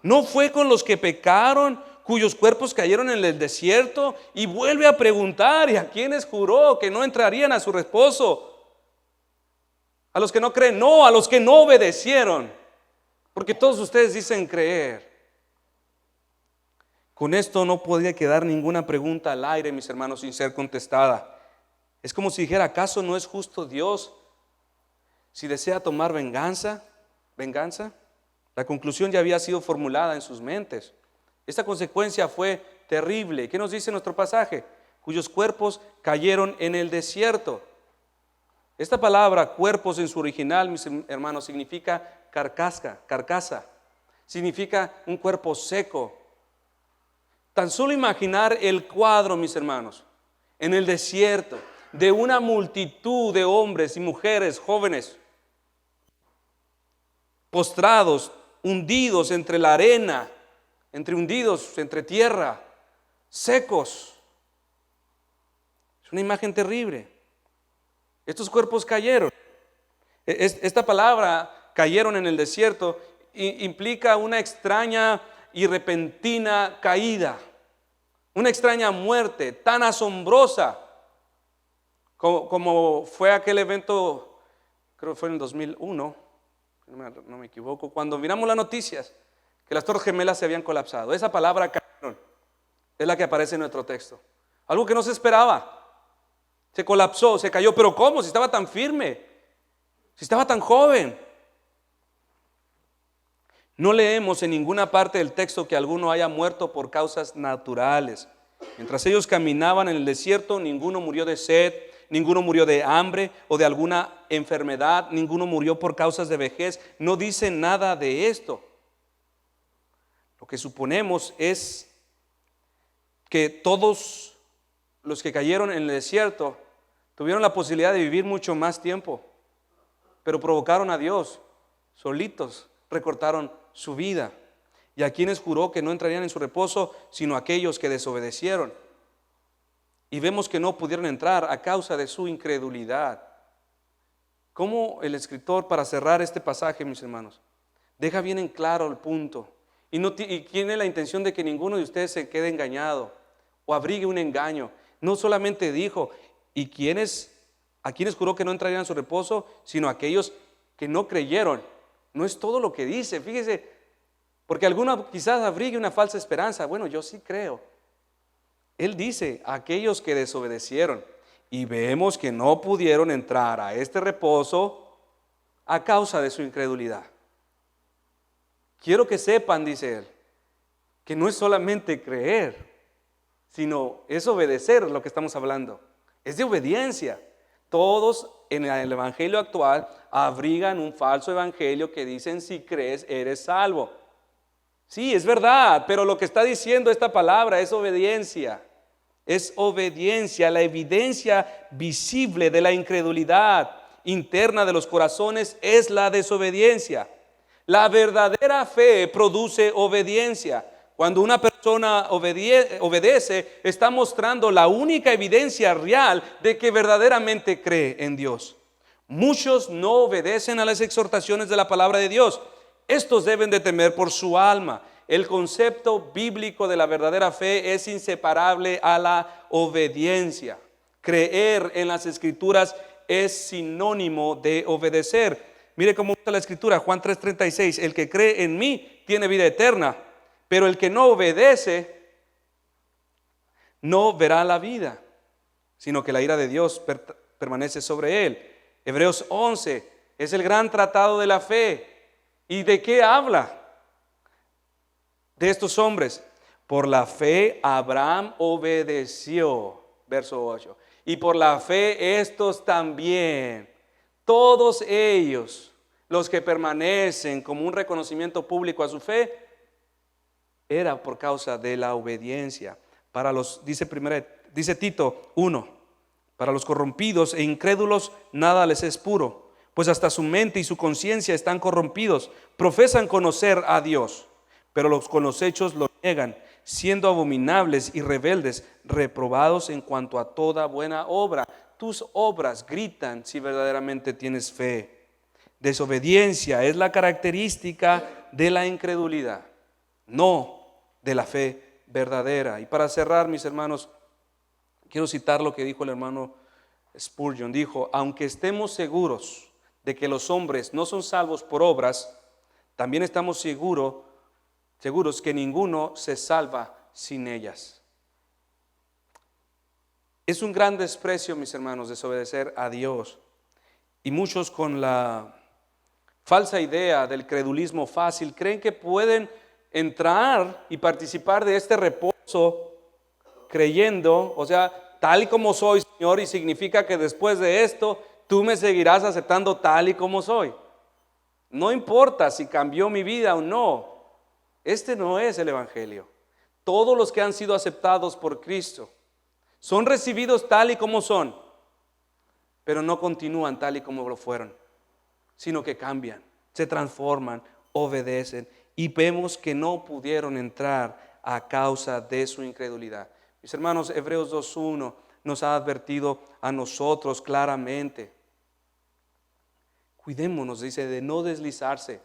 ¿No fue con los que pecaron, cuyos cuerpos cayeron en el desierto, y vuelve a preguntar, ¿y a quiénes juró que no entrarían a su reposo? A los que no creen, no, a los que no obedecieron, porque todos ustedes dicen creer. Con esto no podía quedar ninguna pregunta al aire, mis hermanos, sin ser contestada. Es como si dijera, ¿acaso no es justo Dios si desea tomar venganza? La conclusión ya había sido formulada en sus mentes. Esta consecuencia fue terrible. ¿Qué nos dice nuestro pasaje? Cuyos cuerpos cayeron en el desierto. Esta palabra cuerpos en su original, mis hermanos, significa carcasa. Significa un cuerpo seco. Tan solo imaginar el cuadro, mis hermanos, en el desierto, de una multitud de hombres y mujeres jóvenes, postrados, hundidos entre la arena, entre tierra, secos. Es una imagen terrible. Estos cuerpos cayeron. Esta palabra, cayeron en el desierto, implica una extraña y repentina caída, una extraña muerte tan asombrosa como fue aquel evento, creo que fue en el 2001, no me equivoco, cuando miramos las noticias que las Torres Gemelas se habían colapsado. Esa palabra cayeron es la que aparece en nuestro texto. Algo que no se esperaba. Se colapsó, se cayó. ¿Pero cómo? Si estaba tan firme, si estaba tan joven. No leemos en ninguna parte del texto que alguno haya muerto por causas naturales. Mientras ellos caminaban en el desierto, ninguno murió de sed, ninguno murió de hambre o de alguna enfermedad, ninguno murió por causas de vejez. No dice nada de esto. Lo que suponemos es que todos los que cayeron en el desierto tuvieron la posibilidad de vivir mucho más tiempo, pero provocaron a Dios, solitos recortaron su vida. Y a quienes juró que no entrarían en su reposo, sino aquellos que desobedecieron. Y vemos que no pudieron entrar a causa de su incredulidad. ¿Cómo el escritor, para cerrar este pasaje, mis hermanos, deja bien en claro el punto? Y tiene la intención de que ninguno de ustedes se quede engañado o abrigue un engaño. No solamente dijo, a quienes juró que no entrarían en su reposo, sino aquellos que no creyeron. No es todo lo que dice, fíjese, porque alguno quizás abrigue una falsa esperanza. Bueno, yo sí creo. Él dice, aquellos que desobedecieron, y vemos que no pudieron entrar a este reposo a causa de su incredulidad. Quiero que sepan, dice él, que no es solamente creer, sino es obedecer lo que estamos hablando. Es de obediencia. Todos en el evangelio actual abrigan un falso evangelio que dicen, si crees eres salvo. Sí, es verdad, pero lo que está diciendo esta palabra es obediencia. Es obediencia, la evidencia visible de la incredulidad interna de los corazones es la desobediencia. La verdadera fe produce obediencia. Cuando una persona obedece, está mostrando la única evidencia real de que verdaderamente cree en Dios. Muchos no obedecen a las exhortaciones de la palabra de Dios. Estos deben de temer por su alma. El concepto bíblico de la verdadera fe es inseparable a la obediencia. Creer en las Escrituras es sinónimo de obedecer. Mire cómo usa la Escritura, Juan 3:36, el que cree en mí tiene vida eterna, pero el que no obedece no verá la vida, sino que la ira de Dios permanece sobre él. Hebreos 11 es el gran tratado de la fe. ¿Y de qué habla? De estos hombres. Por la fe Abraham obedeció, verso 8. Y por la fe estos también, todos ellos, los que permanecen como un reconocimiento público a su fe, era por causa de la obediencia. Para los, dice Tito 1, para los corrompidos e incrédulos nada les es puro, pues hasta su mente y su conciencia están corrompidos. Profesan conocer a Dios, pero con los hechos lo niegan, siendo abominables y rebeldes, reprobados en cuanto a toda buena obra. Tus obras gritan si verdaderamente tienes fe. Desobediencia es la característica de la incredulidad, no de la fe verdadera. Y para cerrar, mis hermanos, quiero citar lo que dijo el hermano Spurgeon. Dijo: aunque estemos seguros de que los hombres no son salvos por obras, también estamos seguros que ninguno se salva sin ellas. Es un gran desprecio, mis hermanos, desobedecer a Dios. Y muchos, con la falsa idea del credulismo fácil, creen que pueden entrar y participar de este reposo creyendo, o sea, tal y como soy, Señor, y significa que después de esto tú me seguirás aceptando tal y como soy. No importa si cambió mi vida o no. Este no es el Evangelio. Todos los que han sido aceptados por Cristo son recibidos tal y como son, pero no continúan tal y como lo fueron, sino que cambian, se transforman, obedecen, y vemos que no pudieron entrar a causa de su incredulidad. Mis hermanos, Hebreos 2:1 nos ha advertido a nosotros claramente. Cuidémonos, dice, de no deslizarse.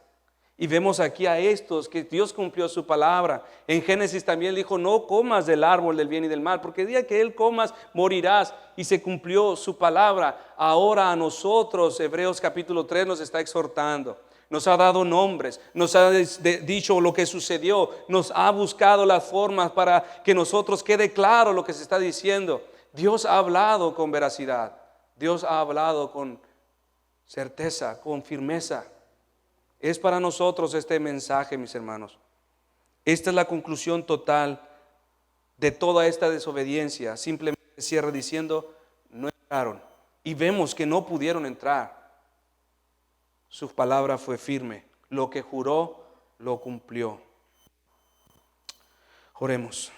Y vemos aquí a estos que Dios cumplió su palabra. En Génesis también dijo: no comas del árbol del bien y del mal, porque el día que él comas morirás. Y se cumplió su palabra. Ahora a nosotros, Hebreos capítulo 3 nos está exhortando. Nos ha dado nombres, nos ha dicho lo que sucedió, nos ha buscado las formas para que nosotros quede claro lo que se está diciendo. Dios ha hablado con veracidad, Dios ha hablado con certeza, con firmeza. Es para nosotros este mensaje, mis hermanos. Esta es la conclusión total de toda esta desobediencia. Simplemente cierra diciendo: no entraron. Y vemos que no pudieron entrar. Su palabra fue firme. Lo que juró, lo cumplió. Oremos.